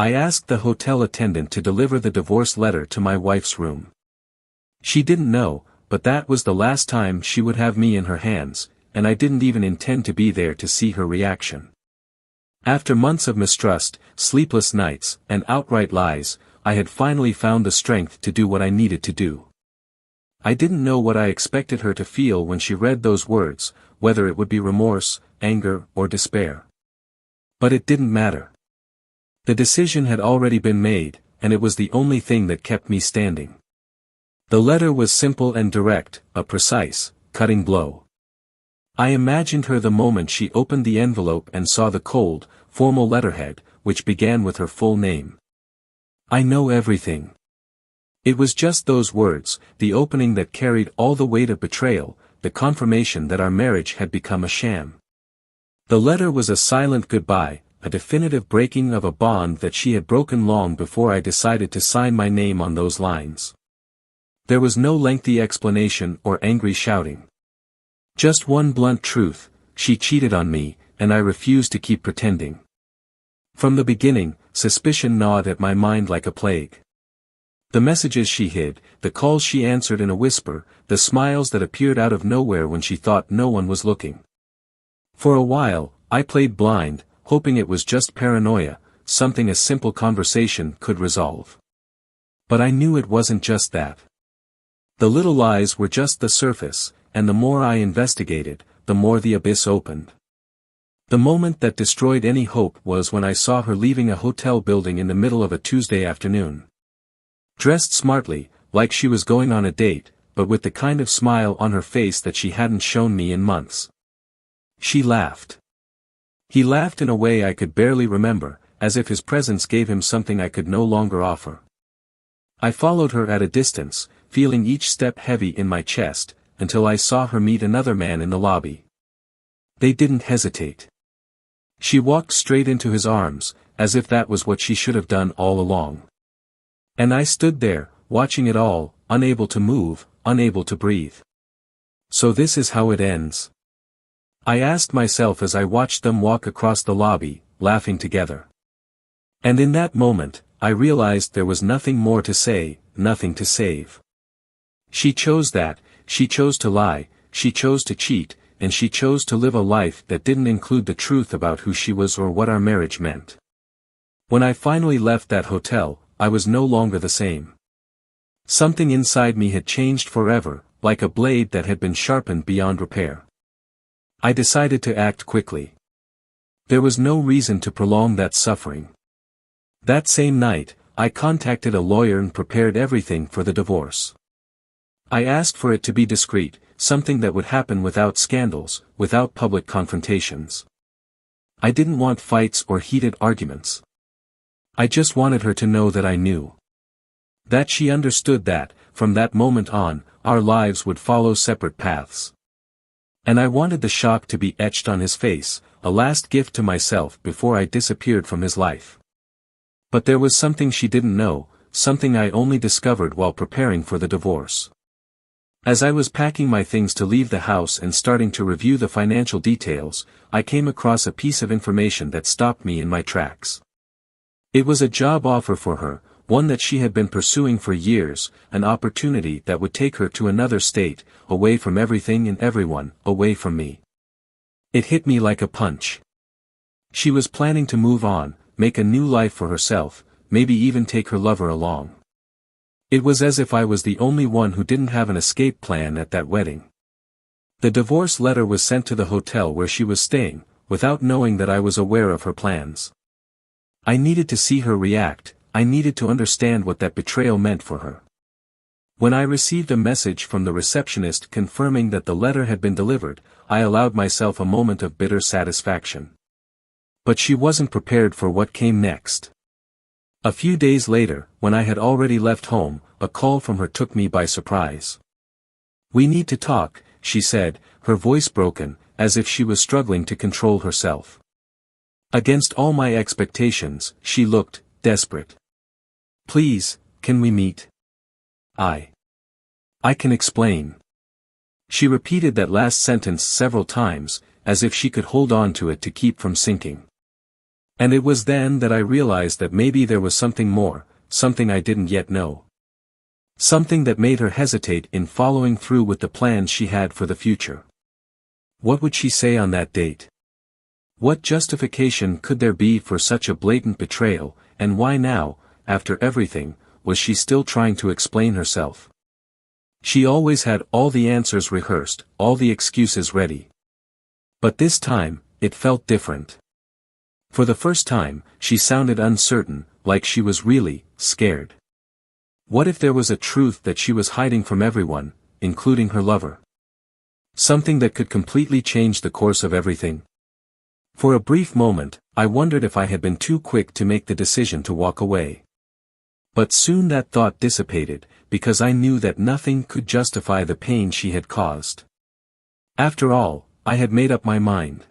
I asked the hotel attendant to deliver the divorce letter to my wife's room. She didn't know, but that was the last time she would have me in her hands, and I didn't even intend to be there to see her reaction. After months of mistrust, sleepless nights, and outright lies, I had finally found the strength to do what I needed to do. I didn't know what I expected her to feel when she read those words, whether it would be remorse, anger, or despair. But it didn't matter. The decision had already been made, and it was the only thing that kept me standing. The letter was simple and direct, a precise, cutting blow. I imagined her the moment she opened the envelope and saw the cold, formal letterhead, which began with her full name. I know everything. It was just those words, the opening that carried all the weight of betrayal, the confirmation that our marriage had become a sham. The letter was a silent goodbye, a definitive breaking of a bond that she had broken long before I decided to sign my name on those lines. There was no lengthy explanation or angry shouting. Just one blunt truth: she cheated on me, and I refused to keep pretending. From the beginning, suspicion gnawed at my mind like a plague. The messages she hid, the calls she answered in a whisper, the smiles that appeared out of nowhere when she thought no one was looking. For a while, I played blind, hoping it was just paranoia, something a simple conversation could resolve. But I knew it wasn't just that. The little lies were just the surface, and the more I investigated, the more the abyss opened. The moment that destroyed any hope was when I saw her leaving a hotel building in the middle of a Tuesday afternoon. Dressed smartly, like she was going on a date, but with the kind of smile on her face that she hadn't shown me in months. She laughed. He laughed in a way I could barely remember, as if his presence gave him something I could no longer offer. I followed her at a distance, feeling each step heavy in my chest, until I saw her meet another man in the lobby. They didn't hesitate. She walked straight into his arms, as if that was what she should have done all along. And I stood there, watching it all, unable to move, unable to breathe. So this is how it ends? I asked myself as I watched them walk across the lobby, laughing together. And in that moment, I realized there was nothing more to say, nothing to save. She chose that, she chose to lie, she chose to cheat, and she chose to live a life that didn't include the truth about who she was or what our marriage meant. When I finally left that hotel, I was no longer the same. Something inside me had changed forever, like a blade that had been sharpened beyond repair. I decided to act quickly. There was no reason to prolong that suffering. That same night, I contacted a lawyer and prepared everything for the divorce. I asked for it to be discreet, something that would happen without scandals, without public confrontations. I didn't want fights or heated arguments. I just wanted her to know that I knew. That she understood that, from that moment on, our lives would follow separate paths. And I wanted the shock to be etched on his face, a last gift to myself before I disappeared from his life. But there was something she didn't know, something I only discovered while preparing for the divorce. As I was packing my things to leave the house and starting to review the financial details, I came across a piece of information that stopped me in my tracks. It was a job offer for her, one that she had been pursuing for years, an opportunity that would take her to another state, away from everything and everyone, away from me. It hit me like a punch. She was planning to move on, make a new life for herself, maybe even take her lover along. It was as if I was the only one who didn't have an escape plan at that wedding. The divorce letter was sent to the hotel where she was staying, without knowing that I was aware of her plans. I needed to see her react, I needed to understand what that betrayal meant for her. When I received a message from the receptionist confirming that the letter had been delivered, I allowed myself a moment of bitter satisfaction. But she wasn't prepared for what came next. A few days later, when I had already left home, a call from her took me by surprise. "We need to talk," she said, her voice broken, as if she was struggling to control herself. Against all my expectations, she looked desperate. "Please, can we meet? I can explain." She repeated that last sentence several times, as if she could hold on to it to keep from sinking. And it was then that I realized that maybe there was something more, something I didn't yet know. Something that made her hesitate in following through with the plans she had for the future. What would she say on that date? What justification could there be for such a blatant betrayal, and why now, after everything, was she still trying to explain herself? She always had all the answers rehearsed, all the excuses ready. But this time, it felt different. For the first time, she sounded uncertain, like she was really scared. What if there was a truth that she was hiding from everyone, including her lover? Something that could completely change the course of everything? For a brief moment, I wondered if I had been too quick to make the decision to walk away. But soon that thought dissipated, because I knew that nothing could justify the pain she had caused. After all, I had made up my mind.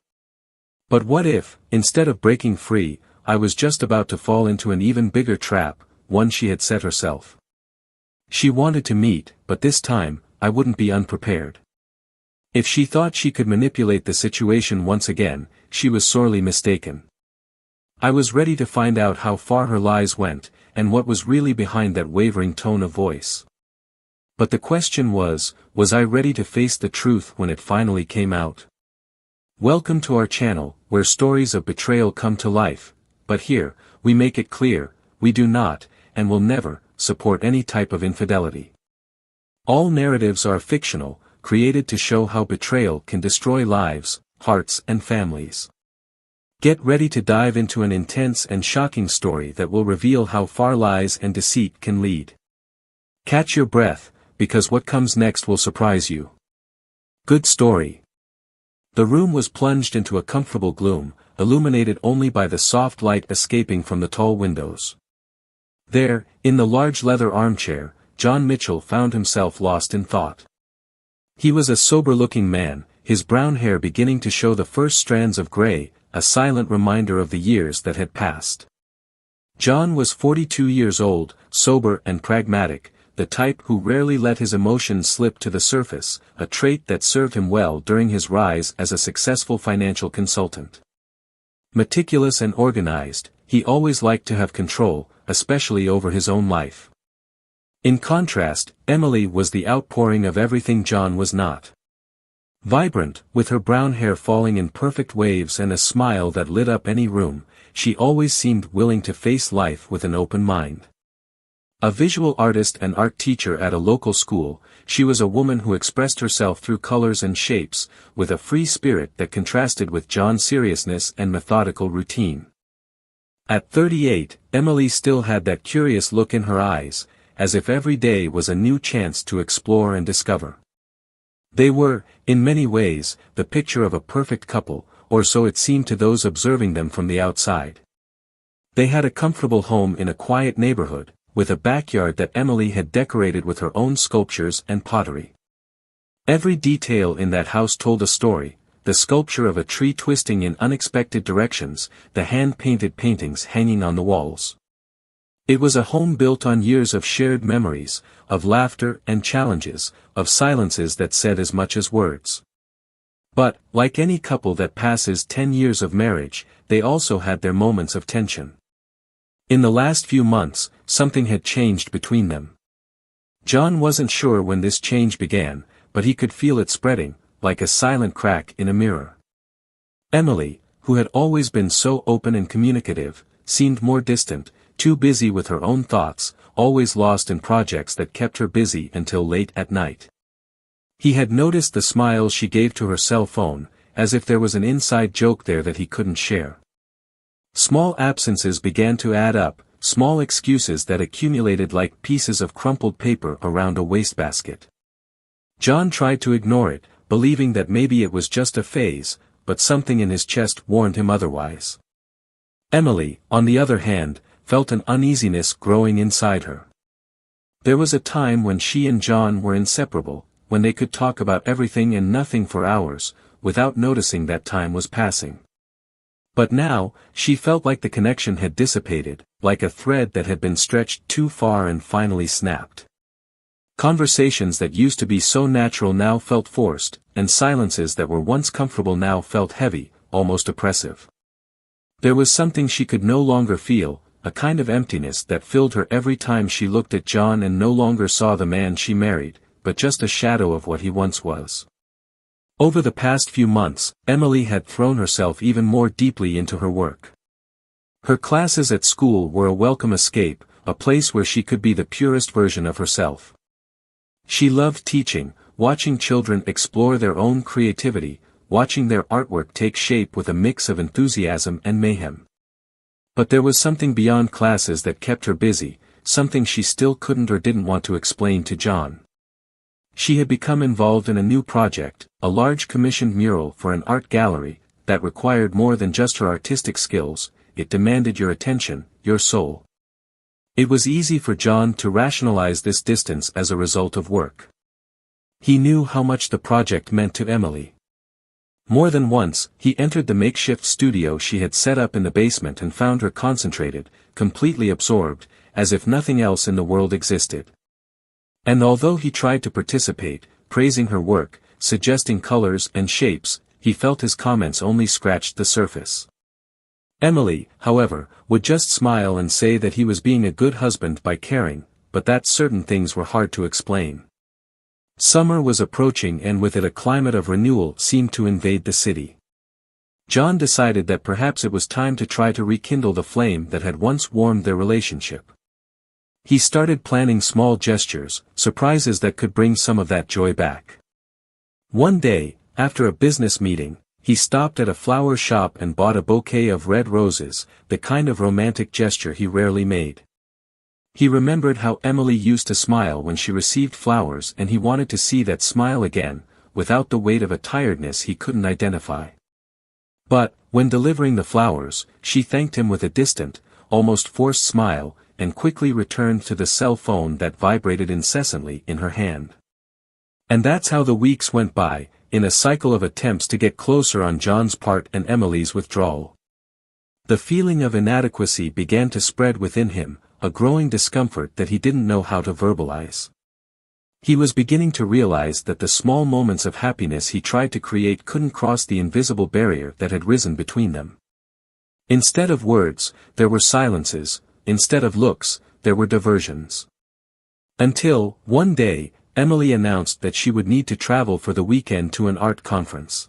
But what if, instead of breaking free, I was just about to fall into an even bigger trap, one she had set herself? She wanted to meet, but this time, I wouldn't be unprepared. If she thought she could manipulate the situation once again, she was sorely mistaken. I was ready to find out how far her lies went, and what was really behind that wavering tone of voice. But the question was I ready to face the truth when it finally came out? Welcome to our channel, where stories of betrayal come to life, but here, we make it clear, we do not, and will never, support any type of infidelity. All narratives are fictional, created to show how betrayal can destroy lives, hearts and families. Get ready to dive into an intense and shocking story that will reveal how far lies and deceit can lead. Catch your breath, because what comes next will surprise you. Good story. The room was plunged into a comfortable gloom, illuminated only by the soft light escaping from the tall windows. There, in the large leather armchair, John Mitchell found himself lost in thought. He was a sober-looking man, his brown hair beginning to show the first strands of gray, a silent reminder of the years that had passed. John was 42 years old, sober and pragmatic, the type who rarely let his emotions slip to the surface, a trait that served him well during his rise as a successful financial consultant. Meticulous and organized, he always liked to have control, especially over his own life. In contrast, Emily was the outpouring of everything John was not. Vibrant, with her brown hair falling in perfect waves and a smile that lit up any room, she always seemed willing to face life with an open mind. A visual artist and art teacher at a local school, she was a woman who expressed herself through colors and shapes, with a free spirit that contrasted with John's seriousness and methodical routine. At 38, Emily still had that curious look in her eyes, as if every day was a new chance to explore and discover. They were, in many ways, the picture of a perfect couple, or so it seemed to those observing them from the outside. They had a comfortable home in a quiet neighborhood, with a backyard that Emily had decorated with her own sculptures and pottery. Every detail in that house told a story, the sculpture of a tree twisting in unexpected directions, the hand-painted paintings hanging on the walls. It was a home built on years of shared memories, of laughter and challenges, of silences that said as much as words. But, like any couple that passes 10 years of marriage, they also had their moments of tension. In the last few months, something had changed between them. John wasn't sure when this change began, but he could feel it spreading, like a silent crack in a mirror. Emily, who had always been so open and communicative, seemed more distant, too busy with her own thoughts, always lost in projects that kept her busy until late at night. He had noticed the smiles she gave to her cell phone, as if there was an inside joke there that he couldn't share. Small absences began to add up, small excuses that accumulated like pieces of crumpled paper around a wastebasket. John tried to ignore it, believing that maybe it was just a phase, but something in his chest warned him otherwise. Emily, on the other hand, felt an uneasiness growing inside her. There was a time when she and John were inseparable, when they could talk about everything and nothing for hours, without noticing that time was passing. But now, she felt like the connection had dissipated, like a thread that had been stretched too far and finally snapped. Conversations that used to be so natural now felt forced, and silences that were once comfortable now felt heavy, almost oppressive. There was something she could no longer feel, a kind of emptiness that filled her every time she looked at John and no longer saw the man she married, but just a shadow of what he once was. Over the past few months, Emily had thrown herself even more deeply into her work. Her classes at school were a welcome escape, a place where she could be the purest version of herself. She loved teaching, watching children explore their own creativity, watching their artwork take shape with a mix of enthusiasm and mayhem. But there was something beyond classes that kept her busy, something she still couldn't or didn't want to explain to John. She had become involved in a new project, a large commissioned mural for an art gallery, that required more than just her artistic skills. It demanded your attention, your soul. It was easy for John to rationalize this distance as a result of work. He knew how much the project meant to Emily. More than once, he entered the makeshift studio she had set up in the basement and found her concentrated, completely absorbed, as if nothing else in the world existed. And although he tried to participate, praising her work, suggesting colors and shapes, he felt his comments only scratched the surface. Emily, however, would just smile and say that he was being a good husband by caring, but that certain things were hard to explain. Summer was approaching and with it a climate of renewal seemed to invade the city. John decided that perhaps it was time to try to rekindle the flame that had once warmed their relationship. He started planning small gestures, surprises that could bring some of that joy back. One day, after a business meeting, he stopped at a flower shop and bought a bouquet of red roses, the kind of romantic gesture he rarely made. He remembered how Emily used to smile when she received flowers and he wanted to see that smile again, without the weight of a tiredness he couldn't identify. But, when delivering the flowers, she thanked him with a distant, almost forced smile, and quickly returned to the cell phone that vibrated incessantly in her hand. And that's how the weeks went by, in a cycle of attempts to get closer on John's part and Emily's withdrawal. The feeling of inadequacy began to spread within him, a growing discomfort that he didn't know how to verbalize. He was beginning to realize that the small moments of happiness he tried to create couldn't cross the invisible barrier that had risen between them. Instead of words, there were silences, instead of looks, there were diversions. Until, one day, Emily announced that she would need to travel for the weekend to an art conference.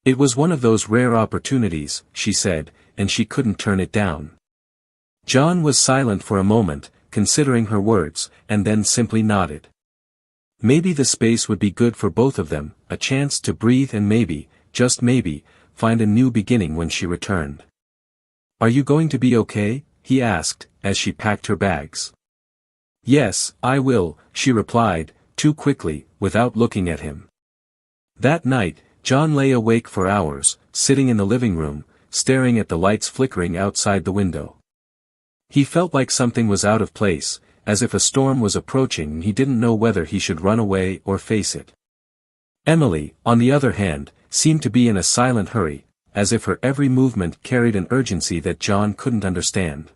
It was one of those rare opportunities, she said, and she couldn't turn it down. John was silent for a moment, considering her words, and then simply nodded. Maybe the space would be good for both of them, a chance to breathe and maybe, just maybe, find a new beginning when she returned. "Are you going to be okay?" he asked, as she packed her bags. "Yes, I will," she replied, too quickly, without looking at him. That night, John lay awake for hours, sitting in the living room, staring at the lights flickering outside the window. He felt like something was out of place, as if a storm was approaching and he didn't know whether he should run away or face it. Emily, on the other hand, seemed to be in a silent hurry, as if her every movement carried an urgency that John couldn't understand.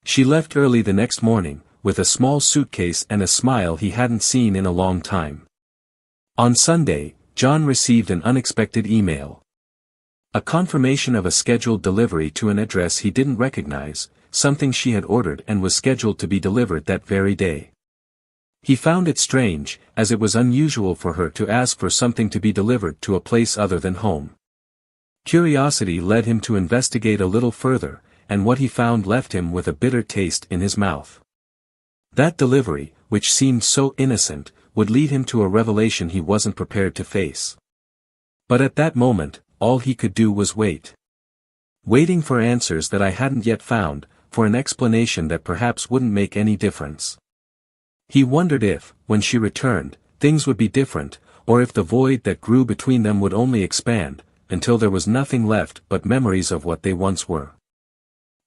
She left early the next morning, with a small suitcase and a smile he hadn't seen in a long time. On Sunday, John received an unexpected email. A confirmation of a scheduled delivery to an address he didn't recognize, something she had ordered and was scheduled to be delivered that very day. He found it strange, as it was unusual for her to ask for something to be delivered to a place other than home. Curiosity led him to investigate a little further, and what he found left him with a bitter taste in his mouth. That delivery, which seemed so innocent, would lead him to a revelation he wasn't prepared to face. But at that moment, all he could do was wait. Waiting for answers that I hadn't yet found, for an explanation that perhaps wouldn't make any difference. He wondered if, when she returned, things would be different, or if the void that grew between them would only expand, until there was nothing left but memories of what they once were.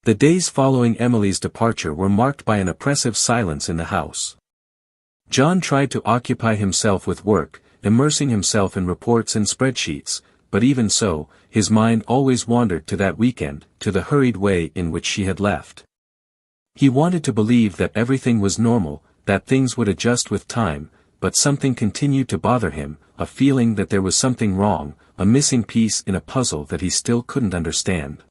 The days following Emily's departure were marked by an oppressive silence in the house. John tried to occupy himself with work, immersing himself in reports and spreadsheets, but even so, his mind always wandered to that weekend, to the hurried way in which she had left. He wanted to believe that everything was normal, that things would adjust with time, but something continued to bother him, a feeling that there was something wrong, a missing piece in a puzzle that he still couldn't understand.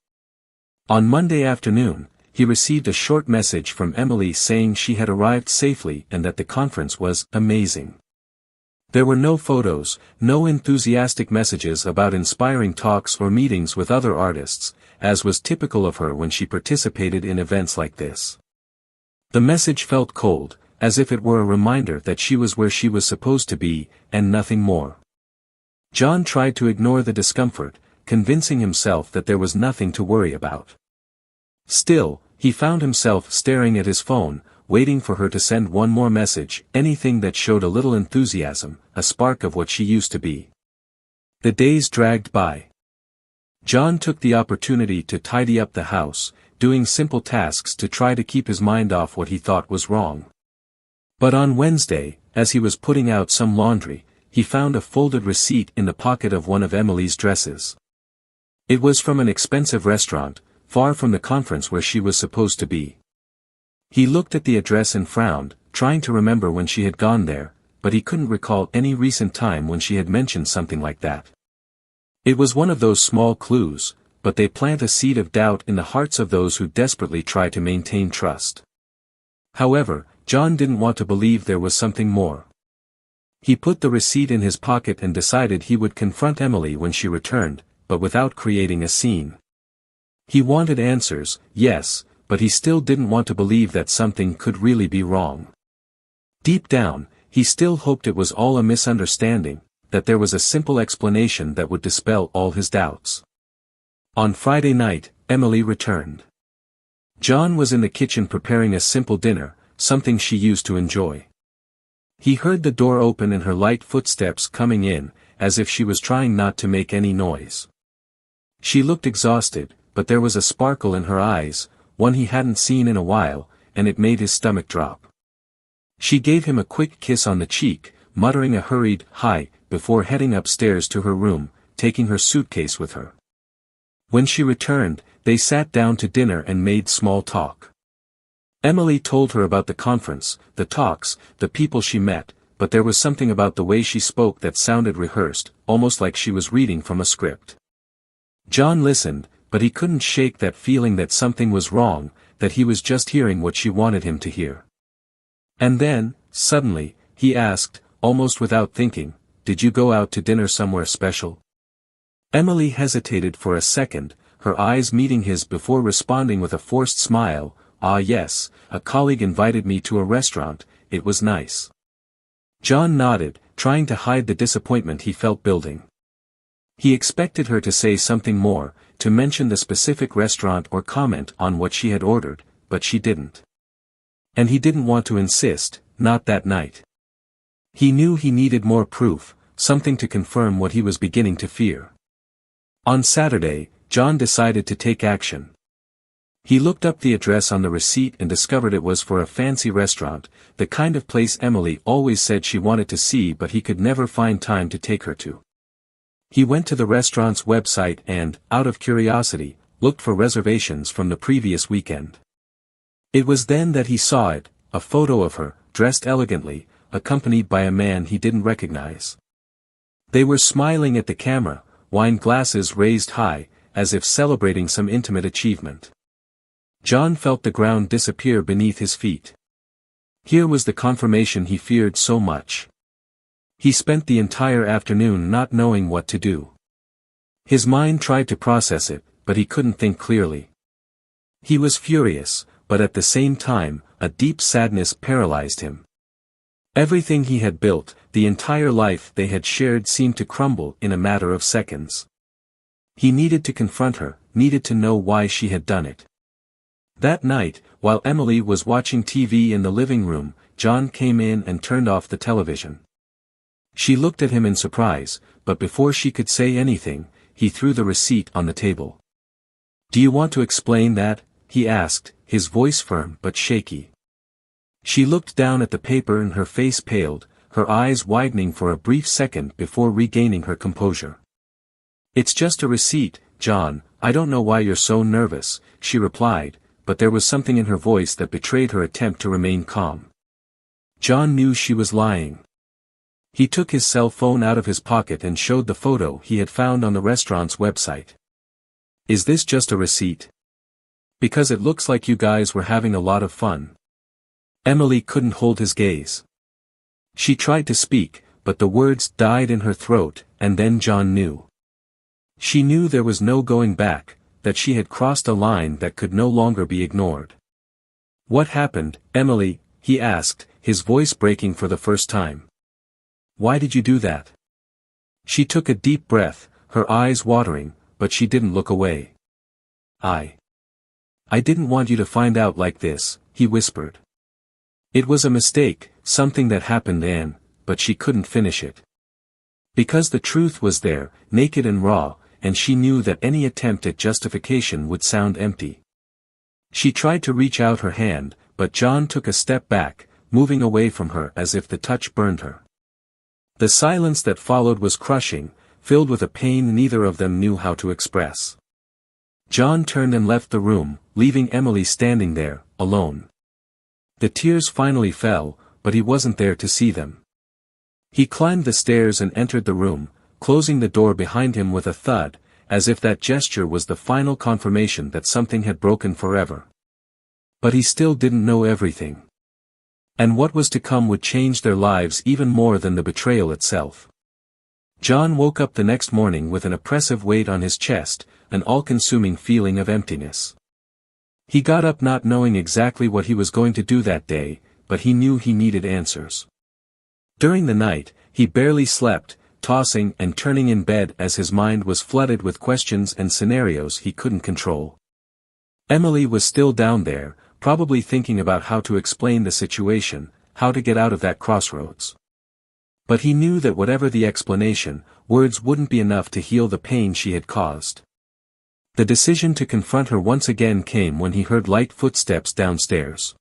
On Monday afternoon, he received a short message from Emily saying she had arrived safely and that the conference was amazing. There were no photos, no enthusiastic messages about inspiring talks or meetings with other artists, as was typical of her when she participated in events like this. The message felt cold, as if it were a reminder that she was where she was supposed to be, and nothing more. John tried to ignore the discomfort, convincing himself that there was nothing to worry about. Still, he found himself staring at his phone, waiting for her to send one more message, anything that showed a little enthusiasm, a spark of what she used to be. The days dragged by. John took the opportunity to tidy up the house, doing simple tasks to try to keep his mind off what he thought was wrong. But on Wednesday, as he was putting out some laundry, he found a folded receipt in the pocket of one of Emily's dresses. It was from an expensive restaurant, far from the conference where she was supposed to be. He looked at the address and frowned, trying to remember when she had gone there, but he couldn't recall any recent time when she had mentioned something like that. It was one of those small clues, but they plant a seed of doubt in the hearts of those who desperately try to maintain trust. However, John didn't want to believe there was something more. He put the receipt in his pocket and decided he would confront Emily when she returned, but without creating a scene. He wanted answers, yes, but he still didn't want to believe that something could really be wrong. Deep down, he still hoped it was all a misunderstanding, that there was a simple explanation that would dispel all his doubts. On Friday night, Emily returned. John was in the kitchen preparing a simple dinner, something she used to enjoy. He heard the door open and her light footsteps coming in, as if she was trying not to make any noise. She looked exhausted, but there was a sparkle in her eyes, one he hadn't seen in a while, and it made his stomach drop. She gave him a quick kiss on the cheek, muttering a hurried "hi" before heading upstairs to her room, taking her suitcase with her. When she returned, they sat down to dinner and made small talk. Emily told her about the conference, the talks, the people she met, but there was something about the way she spoke that sounded rehearsed, almost like she was reading from a script. John listened, but he couldn't shake that feeling that something was wrong, that he was just hearing what she wanted him to hear. And then, suddenly, he asked, almost without thinking, "Did you go out to dinner somewhere special?" Emily hesitated for a second, her eyes meeting his before responding with a forced smile, "Ah yes, a colleague invited me to a restaurant, it was nice." John nodded, trying to hide the disappointment he felt building. He expected her to say something more, to mention the specific restaurant or comment on what she had ordered, but she didn't. And he didn't want to insist, not that night. He knew he needed more proof, something to confirm what he was beginning to fear. On Saturday, John decided to take action. He looked up the address on the receipt and discovered it was for a fancy restaurant, the kind of place Emily always said she wanted to see but he could never find time to take her to. He went to the restaurant's website and, out of curiosity, looked for reservations from the previous weekend. It was then that he saw it, a photo of her, dressed elegantly, accompanied by a man he didn't recognize. They were smiling at the camera, wine glasses raised high, as if celebrating some intimate achievement. John felt the ground disappear beneath his feet. Here was the confirmation he feared so much. He spent the entire afternoon not knowing what to do. His mind tried to process it, but he couldn't think clearly. He was furious, but at the same time, a deep sadness paralyzed him. Everything he had built, the entire life they had shared seemed to crumble in a matter of seconds. He needed to confront her, needed to know why she had done it. That night, while Emily was watching TV in the living room, John came in and turned off the television. She looked at him in surprise, but before she could say anything, he threw the receipt on the table. "Do you want to explain that?" he asked, his voice firm but shaky. She looked down at the paper and her face paled, her eyes widening for a brief second before regaining her composure. "It's just a receipt, John, I don't know why you're so nervous," she replied, but there was something in her voice that betrayed her attempt to remain calm. John knew she was lying. He took his cell phone out of his pocket and showed the photo he had found on the restaurant's website. "Is this just a receipt?" Because it looks like you guys were having a lot of fun. Emily couldn't hold his gaze. She tried to speak, but the words died in her throat, and then John knew. She knew there was no going back, that she had crossed a line that could no longer be ignored. "What happened, Emily?" he asked, his voice breaking for the first time. "Why did you do that?" She took a deep breath, her eyes watering, but she didn't look away. I didn't want you to find out like this," he whispered. It was a mistake, something that happened but she couldn't finish it. Because the truth was there, naked and raw, and she knew that any attempt at justification would sound empty. She tried to reach out her hand, but John took a step back, moving away from her as if the touch burned her. The silence that followed was crushing, filled with a pain neither of them knew how to express. John turned and left the room, leaving Emily standing there, alone. The tears finally fell, but he wasn't there to see them. He climbed the stairs and entered the room, closing the door behind him with a thud, as if that gesture was the final confirmation that something had broken forever. But he still didn't know everything. And what was to come would change their lives even more than the betrayal itself. John woke up the next morning with an oppressive weight on his chest, an all-consuming feeling of emptiness. He got up not knowing exactly what he was going to do that day, but he knew he needed answers. During the night, he barely slept, tossing and turning in bed as his mind was flooded with questions and scenarios he couldn't control. Emily was still down there, probably thinking about how to explain the situation, how to get out of that crossroads. But he knew that whatever the explanation, words wouldn't be enough to heal the pain she had caused. The decision to confront her once again came when he heard light footsteps downstairs.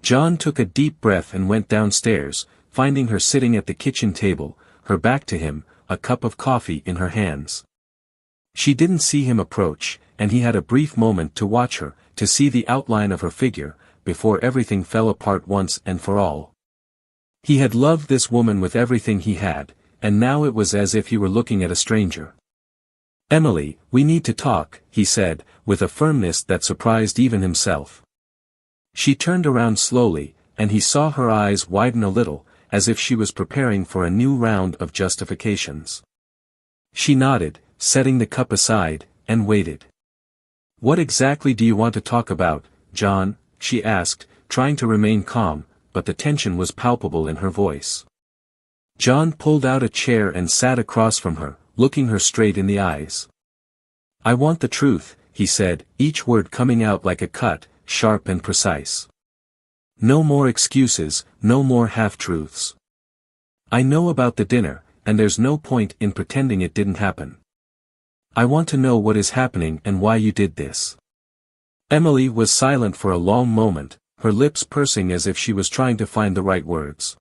John took a deep breath and went downstairs, finding her sitting at the kitchen table, her back to him, a cup of coffee in her hands. She didn't see him approach, and he had a brief moment to watch her, to see the outline of her figure, before everything fell apart once and for all. He had loved this woman with everything he had, and now it was as if he were looking at a stranger. "Emily, we need to talk," he said, with a firmness that surprised even himself. She turned around slowly, and he saw her eyes widen a little, as if she was preparing for a new round of justifications. She nodded, setting the cup aside, and waited. "What exactly do you want to talk about, John?" she asked, trying to remain calm, but the tension was palpable in her voice. John pulled out a chair and sat across from her, looking her straight in the eyes. "I want the truth," he said, each word coming out like a cut, sharp and precise. "No more excuses, no more half-truths. I know about the dinner, and there's no point in pretending it didn't happen. I want to know what is happening and why you did this." Emily was silent for a long moment, her lips pursing as if she was trying to find the right words.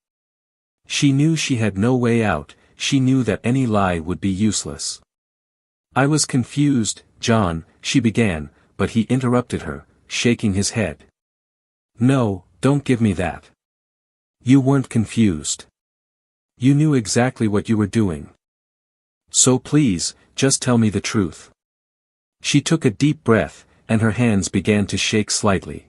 She knew she had no way out, she knew that any lie would be useless. "I was confused, John," she began, but he interrupted her, shaking his head. "No, don't give me that. You weren't confused. You knew exactly what you were doing. So please, just tell me the truth." She took a deep breath, and her hands began to shake slightly.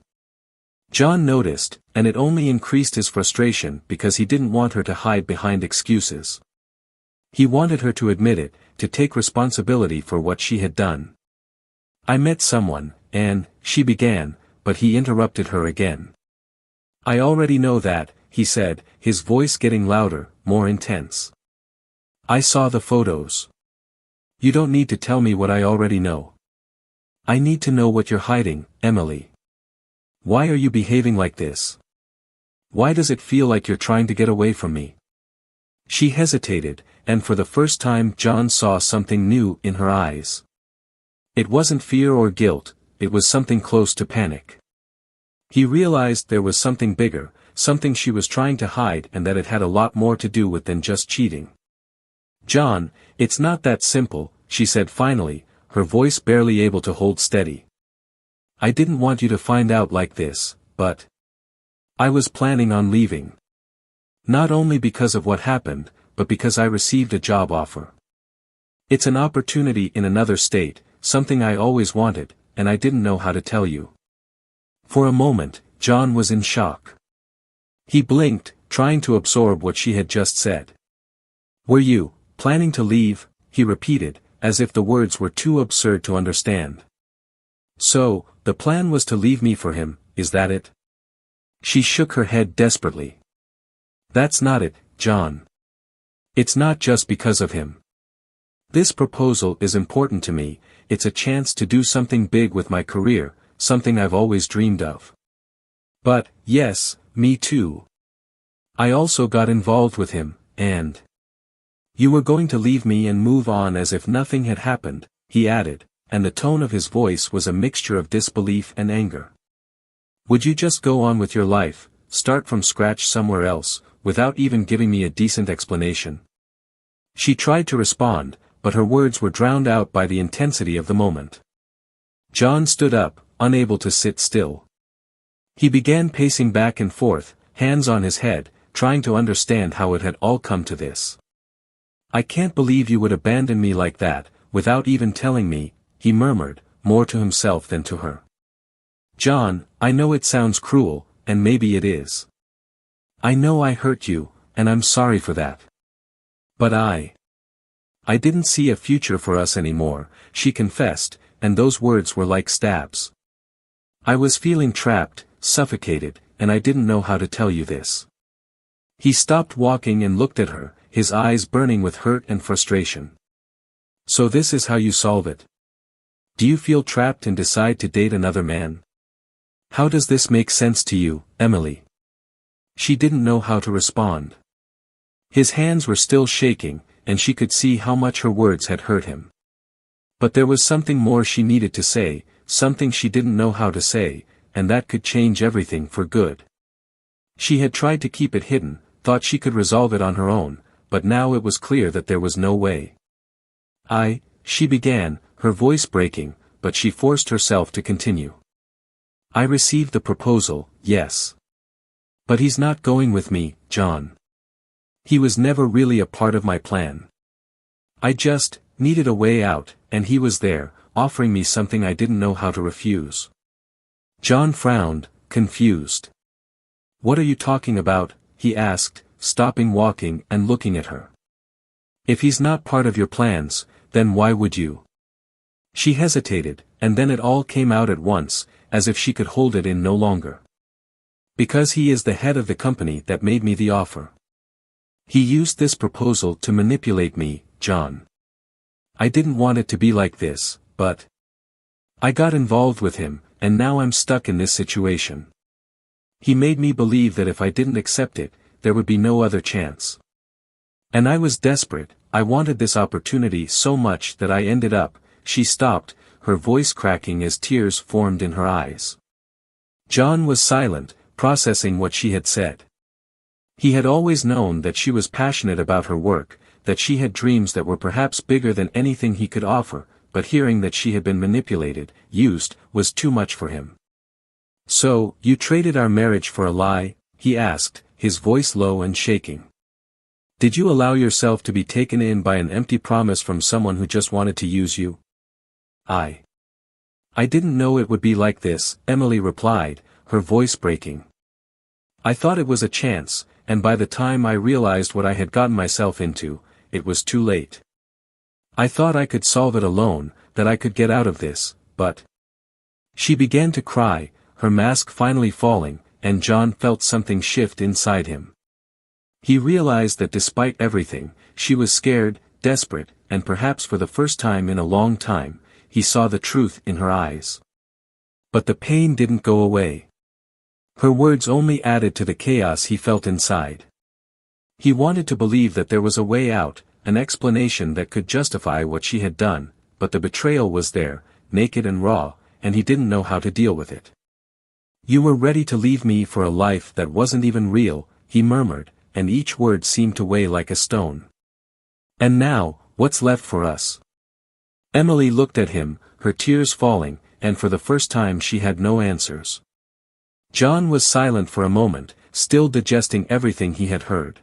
John noticed, and it only increased his frustration because he didn't want her to hide behind excuses. He wanted her to admit it, to take responsibility for what she had done. "I met someone, and," she began, but he interrupted her again. "I already know that," he said, his voice getting louder, more intense. "I saw the photos. You don't need to tell me what I already know. I need to know what you're hiding, Emily. Why are you behaving like this? Why does it feel like you're trying to get away from me?" She hesitated, and for the first time John saw something new in her eyes. It wasn't fear or guilt, it was something close to panic. He realized there was something bigger, something she was trying to hide and that it had a lot more to do with than just cheating. "John, it's not that simple," she said finally, her voice barely able to hold steady. "I didn't want you to find out like this, but I was planning on leaving. Not only because of what happened, but because I received a job offer. It's an opportunity in another state, something I always wanted, and I didn't know how to tell you." For a moment, John was in shock. He blinked, trying to absorb what she had just said. "Were you planning to leave?" he repeated, as if the words were too absurd to understand. "So, the plan was to leave me for him, is that it?" She shook her head desperately. "That's not it, John. It's not just because of him. This proposal is important to me, it's a chance to do something big with my career, something I've always dreamed of. But, yes, me too. I also got involved with him, and you were going to leave me and move on as if nothing had happened," he added, and the tone of his voice was a mixture of disbelief and anger. "Would you just go on with your life, start from scratch somewhere else, without even giving me a decent explanation?" She tried to respond, but her words were drowned out by the intensity of the moment. John stood up, unable to sit still. He began pacing back and forth, hands on his head, trying to understand how it had all come to this. "I can't believe you would abandon me like that, without even telling me," he murmured, more to himself than to her. "John, I know it sounds cruel, and maybe it is. I know I hurt you, and I'm sorry for that. But I didn't see a future for us anymore," she confessed, and those words were like stabs. "I was feeling trapped, suffocated, and I didn't know how to tell you this." He stopped walking and looked at her, his eyes burning with hurt and frustration. "So this is how you solve it? Do you feel trapped and decide to date another man? How does this make sense to you, Emily?" She didn't know how to respond. His hands were still shaking, and she could see how much her words had hurt him. But there was something more she needed to say, something she didn't know how to say, and that could change everything for good. She had tried to keep it hidden, thought she could resolve it on her own, but now it was clear that there was no way. She began, her voice breaking, but she forced herself to continue. "I received the proposal, yes. But he's not going with me, John. He was never really a part of my plan. I just needed a way out, and he was there, offering me something I didn't know how to refuse." John frowned, confused. "What are you talking about?" he asked, stopping walking and looking at her. "If he's not part of your plans, then why would you?" She hesitated, and then it all came out at once, as if she could hold it in no longer. "Because he is the head of the company that made me the offer. He used this proposal to manipulate me, John. I didn't want it to be like this, but I got involved with him, and now I'm stuck in this situation. He made me believe that if I didn't accept it, there would be no other chance. And I was desperate, I wanted this opportunity so much that I ended up," she stopped, her voice cracking as tears formed in her eyes. John was silent, processing what she had said. He had always known that she was passionate about her work, that she had dreams that were perhaps bigger than anything he could offer, but hearing that she had been manipulated, used, was too much for him. "So, you traded our marriage for a lie?" he asked, his voice low and shaking. "Did you allow yourself to be taken in by an empty promise from someone who just wanted to use you?" I didn't know it would be like this," Emily replied, her voice breaking. "I thought it was a chance, and by the time I realized what I had gotten myself into, it was too late. I thought I could solve it alone, that I could get out of this, but—" She began to cry, her mask finally falling, and John felt something shift inside him. He realized that despite everything, she was scared, desperate, and perhaps for the first time in a long time, he saw the truth in her eyes. But the pain didn't go away. Her words only added to the chaos he felt inside. He wanted to believe that there was a way out, an explanation that could justify what she had done, but the betrayal was there, naked and raw, and he didn't know how to deal with it. "You were ready to leave me for a life that wasn't even real," he murmured, and each word seemed to weigh like a stone. "And now, what's left for us?" Emily looked at him, her tears falling, and for the first time she had no answers. John was silent for a moment, still digesting everything he had heard.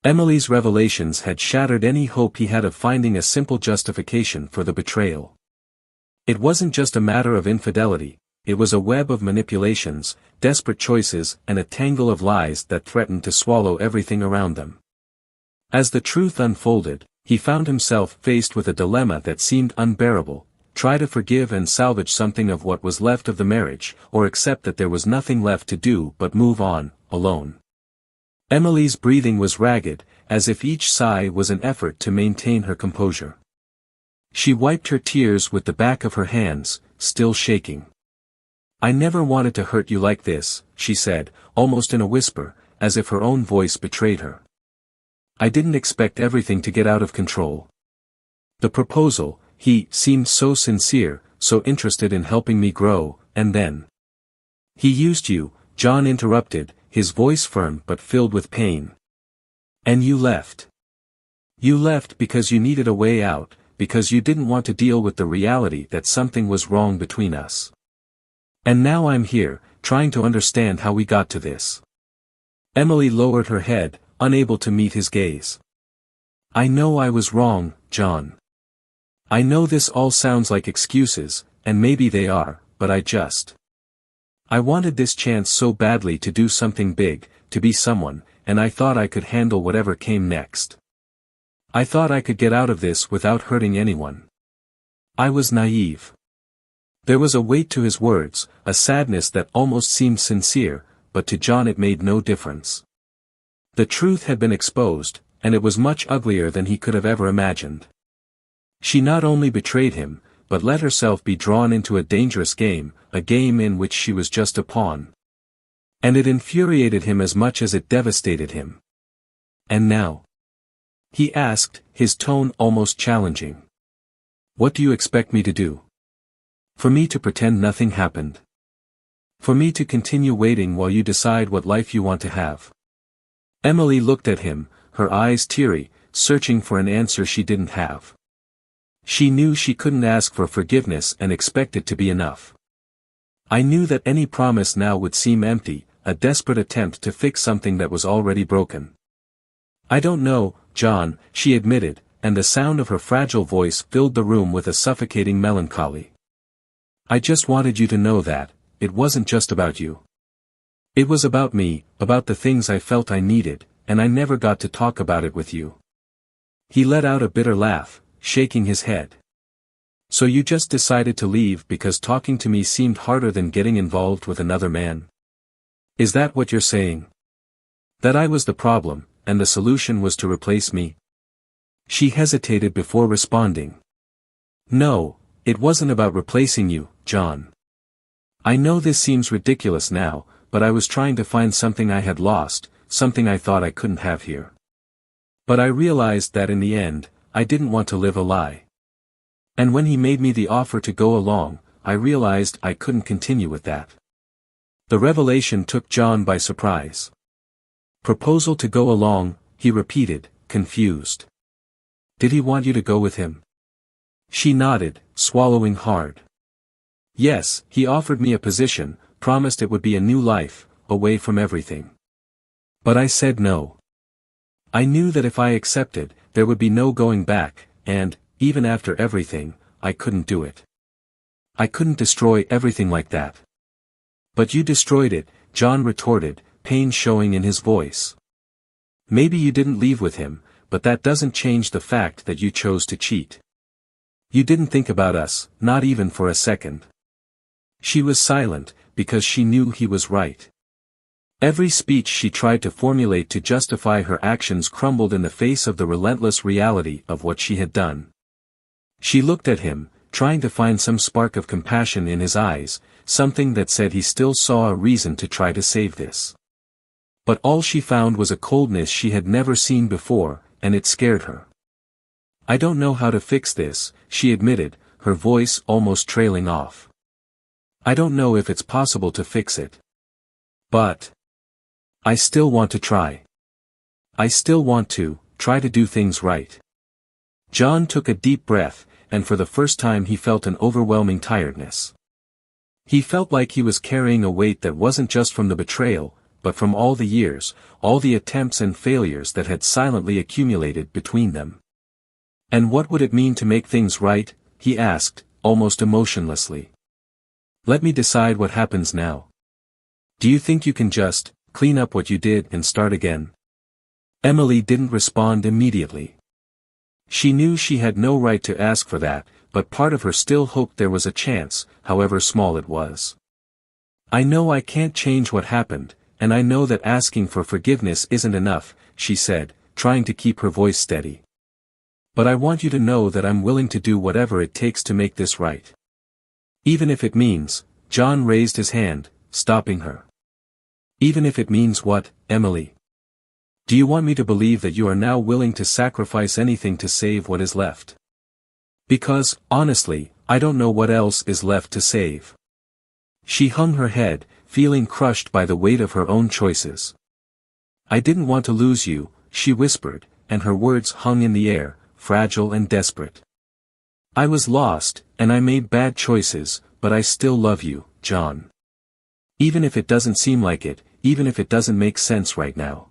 Emily's revelations had shattered any hope he had of finding a simple justification for the betrayal. It wasn't just a matter of infidelity, it was a web of manipulations, desperate choices, and a tangle of lies that threatened to swallow everything around them. As the truth unfolded, he found himself faced with a dilemma that seemed unbearable: try to forgive and salvage something of what was left of the marriage, or accept that there was nothing left to do but move on, alone. Emily's breathing was ragged, as if each sigh was an effort to maintain her composure. She wiped her tears with the back of her hands, still shaking. "I never wanted to hurt you like this," she said, almost in a whisper, as if her own voice betrayed her. "I didn't expect everything to get out of control. The proposal, he seemed so sincere, so interested in helping me grow, and then he used you," John interrupted, his voice firm but filled with pain. "And you left. You left because you needed a way out, because you didn't want to deal with the reality that something was wrong between us. And now I'm here, trying to understand how we got to this." Emily lowered her head, unable to meet his gaze. "I know I was wrong, John. I know this all sounds like excuses, and maybe they are, but I wanted this chance so badly to do something big, to be someone, and I thought I could handle whatever came next. I thought I could get out of this without hurting anyone. I was naive." There was a weight to his words, a sadness that almost seemed sincere, but to John it made no difference. The truth had been exposed, and it was much uglier than he could have ever imagined. She not only betrayed him, but let herself be drawn into a dangerous game, a game in which she was just a pawn. And it infuriated him as much as it devastated him. "And now?" he asked, his tone almost challenging. "What do you expect me to do? For me to pretend nothing happened? For me to continue waiting while you decide what life you want to have?" Emily looked at him, her eyes teary, searching for an answer she didn't have. She knew she couldn't ask for forgiveness and expect it to be enough. "I knew that any promise now would seem empty, a desperate attempt to fix something that was already broken." "I don't know, John," she admitted, and the sound of her fragile voice filled the room with a suffocating melancholy. "I just wanted you to know that it wasn't just about you. It was about me, about the things I felt I needed, and I never got to talk about it with you." He let out a bitter laugh, shaking his head. "So you just decided to leave because talking to me seemed harder than getting involved with another man? Is that what you're saying? That I was the problem, and the solution was to replace me?" She hesitated before responding. "No, it wasn't about replacing you, John. I know this seems ridiculous now, but I was trying to find something I had lost, something I thought I couldn't have here. But I realized that in the end, I didn't want to live a lie. And when he made me the offer to go along, I realized I couldn't continue with that." The revelation took John by surprise. "Proposal to go along," he repeated, confused. "Did he want you to go with him?" She nodded, swallowing hard. "Yes, he offered me a position, promised it would be a new life, away from everything. But I said no. I knew that if I accepted, there would be no going back, and, even after everything, I couldn't do it. I couldn't destroy everything like that." "But you destroyed it," John retorted, pain showing in his voice. "Maybe you didn't leave with him, but that doesn't change the fact that you chose to cheat. You didn't think about us, not even for a second." She was silent, because she knew he was right. Every speech she tried to formulate to justify her actions crumbled in the face of the relentless reality of what she had done. She looked at him, trying to find some spark of compassion in his eyes, something that said he still saw a reason to try to save this. But all she found was a coldness she had never seen before, and it scared her. "I don't know how to fix this," she admitted, her voice almost trailing off. "I don't know if it's possible to fix it. But I still want to try. I still want to try to do things right." John took a deep breath, and for the first time he felt an overwhelming tiredness. He felt like he was carrying a weight that wasn't just from the betrayal, but from all the years, all the attempts and failures that had silently accumulated between them. "And what would it mean to make things right?" he asked, almost emotionlessly. "Let me decide what happens now. Do you think you can just clean up what you did and start again?" Emily didn't respond immediately. She knew she had no right to ask for that, but part of her still hoped there was a chance, however small it was. "I know I can't change what happened, and I know that asking for forgiveness isn't enough," she said, trying to keep her voice steady. "But I want you to know that I'm willing to do whatever it takes to make this right. Even if it means," John raised his hand, stopping her. "Even if it means what, Emily? Do you want me to believe that you are now willing to sacrifice anything to save what is left? Because, honestly, I don't know what else is left to save." She hung her head, feeling crushed by the weight of her own choices. "I didn't want to lose you," she whispered, and her words hung in the air, fragile and desperate. "I was lost, and I made bad choices, but I still love you, John. Even if it doesn't seem like it, even if it doesn't make sense right now."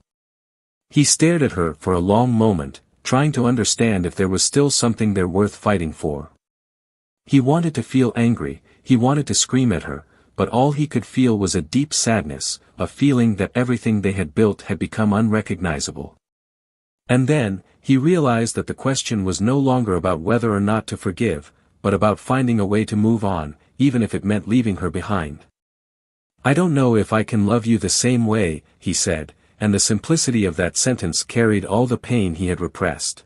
He stared at her for a long moment, trying to understand if there was still something there worth fighting for. He wanted to feel angry, he wanted to scream at her, but all he could feel was a deep sadness, a feeling that everything they had built had become unrecognizable. And then, he realized that the question was no longer about whether or not to forgive, but about finding a way to move on, even if it meant leaving her behind. "I don't know if I can love you the same way," he said, and the simplicity of that sentence carried all the pain he had repressed.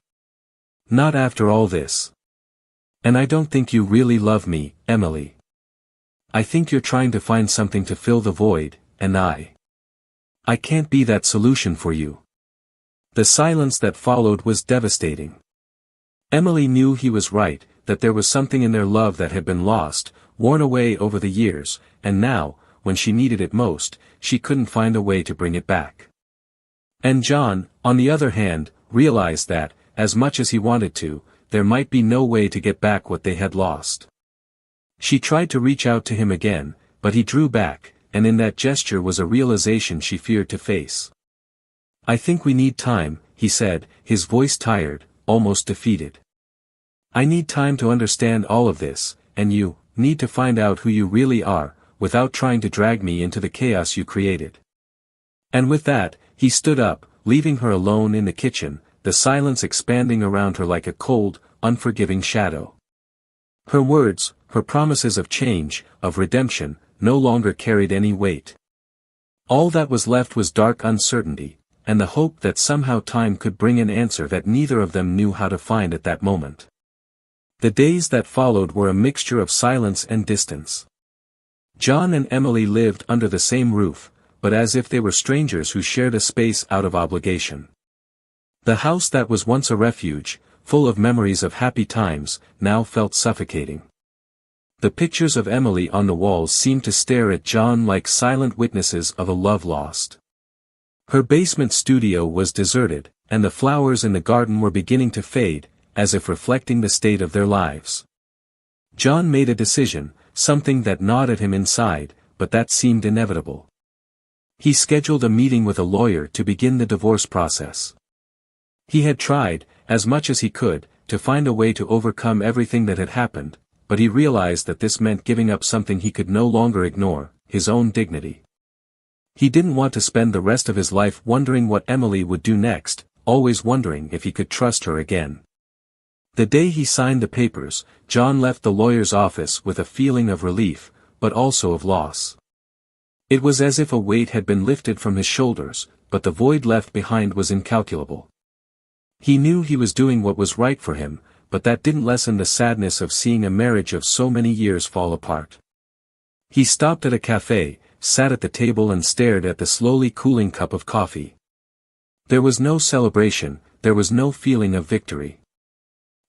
"Not after all this. And I don't think you really love me, Emily. I think you're trying to find something to fill the void, and I can't be that solution for you." The silence that followed was devastating. Emily knew he was right, that there was something in their love that had been lost, worn away over the years, and now, when she needed it most, she couldn't find a way to bring it back. And John, on the other hand, realized that, as much as he wanted to, there might be no way to get back what they had lost. She tried to reach out to him again, but he drew back, and in that gesture was a realization she feared to face. "I think we need time," he said, his voice tired, almost defeated. "I need time to understand all of this, and you need to find out who you really are, without trying to drag me into the chaos you created." And with that, he stood up, leaving her alone in the kitchen, the silence expanding around her like a cold, unforgiving shadow. Her words, her promises of change, of redemption, no longer carried any weight. All that was left was dark uncertainty, and the hope that somehow time could bring an answer that neither of them knew how to find at that moment. The days that followed were a mixture of silence and distance. John and Emily lived under the same roof, but as if they were strangers who shared a space out of obligation. The house that was once a refuge, full of memories of happy times, now felt suffocating. The pictures of Emily on the walls seemed to stare at John like silent witnesses of a love lost. Her basement studio was deserted, and the flowers in the garden were beginning to fade, as if reflecting the state of their lives. John made a decision, something that gnawed at him inside, but that seemed inevitable. He scheduled a meeting with a lawyer to begin the divorce process. He had tried, as much as he could, to find a way to overcome everything that had happened, but he realized that this meant giving up something he could no longer ignore, his own dignity. He didn't want to spend the rest of his life wondering what Emily would do next, always wondering if he could trust her again. The day he signed the papers, John left the lawyer's office with a feeling of relief, but also of loss. It was as if a weight had been lifted from his shoulders, but the void left behind was incalculable. He knew he was doing what was right for him, but that didn't lessen the sadness of seeing a marriage of so many years fall apart. He stopped at a cafe, sat at the table and stared at the slowly cooling cup of coffee. There was no celebration, there was no feeling of victory.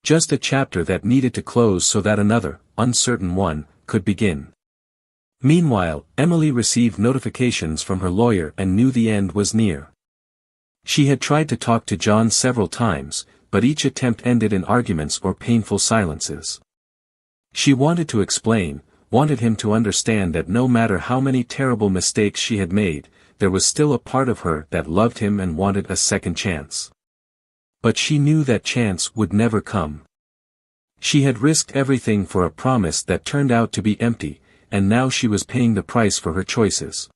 Just a chapter that needed to close so that another, uncertain one, could begin. Meanwhile, Emily received notifications from her lawyer and knew the end was near. She had tried to talk to John several times, but each attempt ended in arguments or painful silences. She wanted to explain, wanted him to understand that no matter how many terrible mistakes she had made, there was still a part of her that loved him and wanted a second chance. But she knew that chance would never come. She had risked everything for a promise that turned out to be empty, and now she was paying the price for her choices.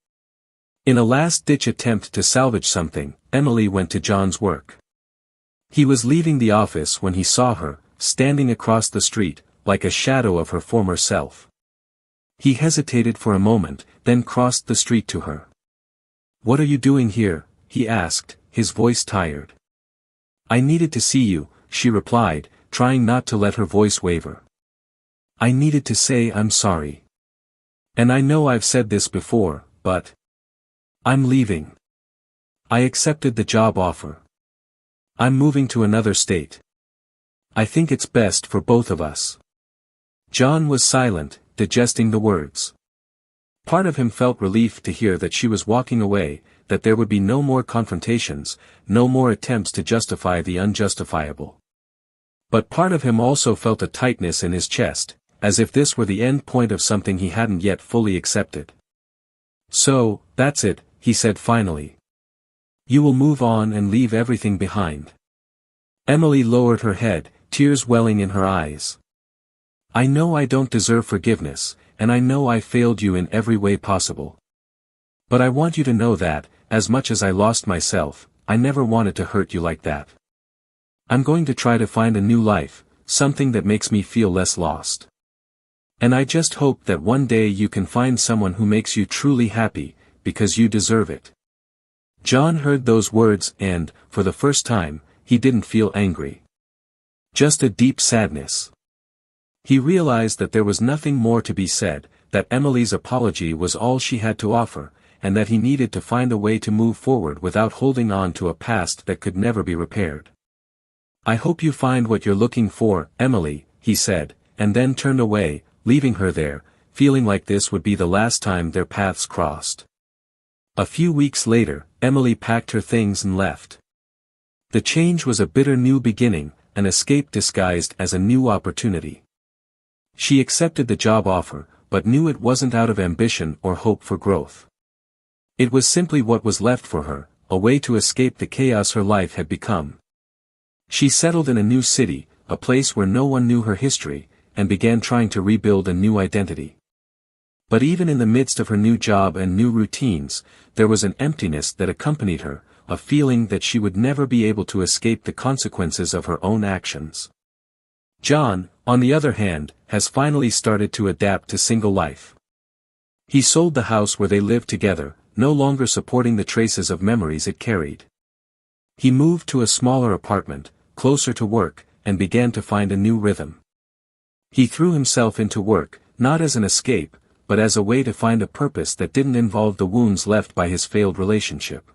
In a last-ditch attempt to salvage something, Emily went to John's work. He was leaving the office when he saw her, standing across the street, like a shadow of her former self. He hesitated for a moment, then crossed the street to her. "What are you doing here?" he asked, his voice tired. "I needed to see you," she replied, trying not to let her voice waver. "I needed to say I'm sorry. And I know I've said this before, but I'm leaving. I accepted the job offer. I'm moving to another state. I think it's best for both of us." John was silent, digesting the words. Part of him felt relief to hear that she was walking away, that there would be no more confrontations, no more attempts to justify the unjustifiable. But part of him also felt a tightness in his chest, as if this were the end point of something he hadn't yet fully accepted. "So, that's it," he said finally. "You will move on and leave everything behind." Emily lowered her head, tears welling in her eyes. "I know I don't deserve forgiveness, and I know I failed you in every way possible. But I want you to know that, as much as I lost myself, I never wanted to hurt you like that. I'm going to try to find a new life, something that makes me feel less lost. And I just hope that one day you can find someone who makes you truly happy, because you deserve it." John heard those words and, for the first time, he didn't feel angry. Just a deep sadness. He realized that there was nothing more to be said, that Emily's apology was all she had to offer, and that he needed to find a way to move forward without holding on to a past that could never be repaired. "I hope you find what you're looking for, Emily," he said, and then turned away, leaving her there, feeling like this would be the last time their paths crossed. A few weeks later, Emily packed her things and left. The change was a bitter new beginning, an escape disguised as a new opportunity. She accepted the job offer, but knew it wasn't out of ambition or hope for growth. It was simply what was left for her, a way to escape the chaos her life had become. She settled in a new city, a place where no one knew her history, and began trying to rebuild a new identity. But even in the midst of her new job and new routines, there was an emptiness that accompanied her, a feeling that she would never be able to escape the consequences of her own actions. John, on the other hand, has finally started to adapt to single life. He sold the house where they lived together, no longer supporting the traces of memories it carried. He moved to a smaller apartment, closer to work, and began to find a new rhythm. He threw himself into work, not as an escape, but as a way to find a purpose that didn't involve the wounds left by his failed relationship.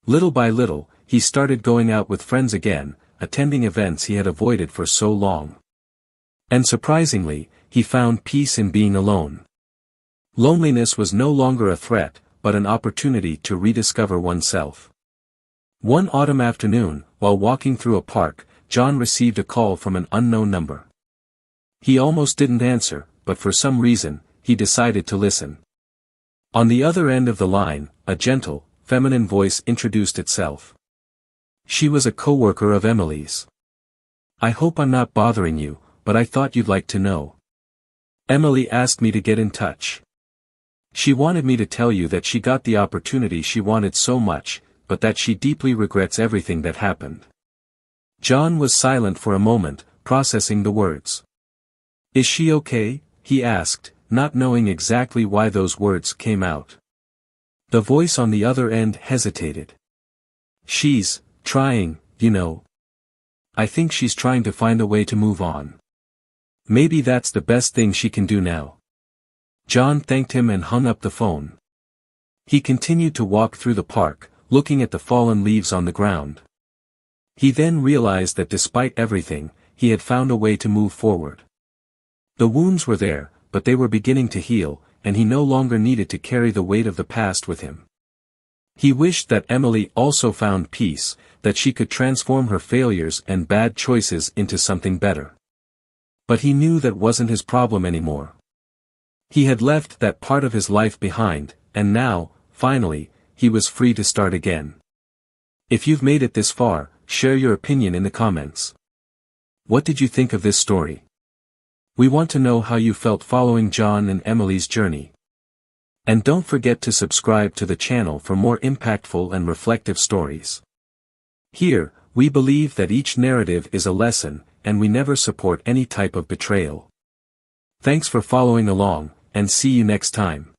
Little by little, he started going out with friends again, attending events he had avoided for so long. And surprisingly, he found peace in being alone. Loneliness was no longer a threat, but an opportunity to rediscover oneself. One autumn afternoon, while walking through a park, John received a call from an unknown number. He almost didn't answer, but for some reason, he decided to listen. On the other end of the line, a gentle, feminine voice introduced itself. She was a coworker of Emily's. "I hope I'm not bothering you, but I thought you'd like to know. Emily asked me to get in touch. She wanted me to tell you that she got the opportunity she wanted so much, but that she deeply regrets everything that happened." John was silent for a moment, processing the words. "Is she okay?" he asked, not knowing exactly why those words came out. The voice on the other end hesitated. "She's trying, you know. I think she's trying to find a way to move on. Maybe that's the best thing she can do now." John thanked him and hung up the phone. He continued to walk through the park, looking at the fallen leaves on the ground. He then realized that despite everything, he had found a way to move forward. The wounds were there, but they were beginning to heal, and he no longer needed to carry the weight of the past with him. He wished that Emily also found peace, that she could transform her failures and bad choices into something better. But he knew that wasn't his problem anymore. He had left that part of his life behind, and now, finally, he was free to start again. If you've made it this far, share your opinion in the comments. What did you think of this story? We want to know how you felt following John and Emily's journey. And don't forget to subscribe to the channel for more impactful and reflective stories. Here, we believe that each narrative is a lesson, and we never support any type of betrayal. Thanks for following along, and see you next time.